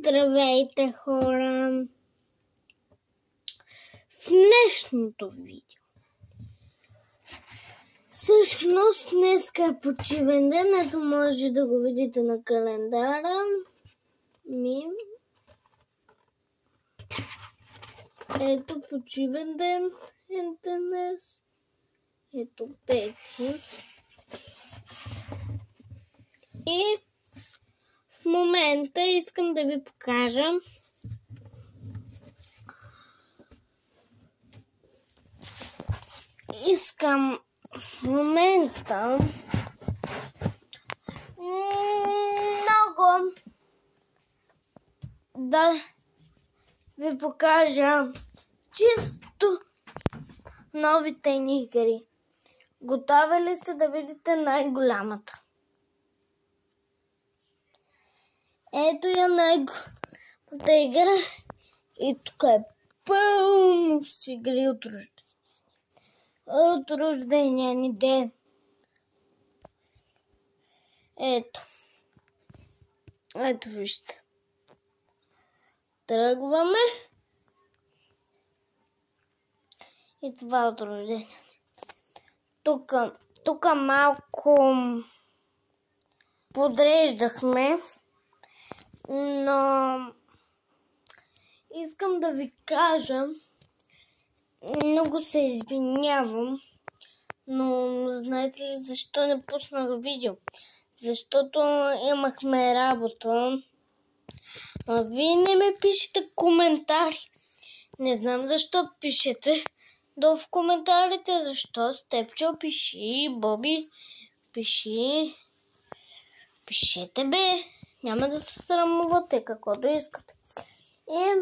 Здравейте, хора! В днешното видео всъщност днеска е почивен ден, ето може да го видите на календара ми. Ето почивен ден е днес. Ето печи. И в момента искам да ви покажа в момента много да ви покажа чисто новите ни игри. Готови ли сте да видите най-голямата? Ето я най-голямата игра и тук е пълно с игри от рождения ни ден. Ето вижте. Тръгваме. И това от рождения. Тук малко подреждахме, но искам да ви кажа, много се извинявам, но знаете ли защо не пуснах видео? Защото имахме работа, а вие не ми пишете коментари. Не знам защо пишете. Долу в коментарите, защо Степчо пиши, Боби пиши. Пишете бе, няма да се срамувате, каквото искате. И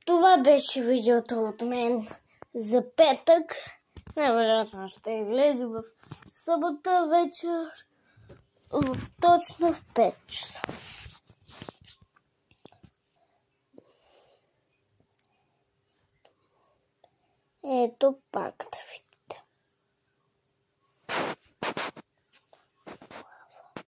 това беше видеото от мен за петък. Най-вероятно ще излезе в събота вечер, точно в 5 часа. Ето пак.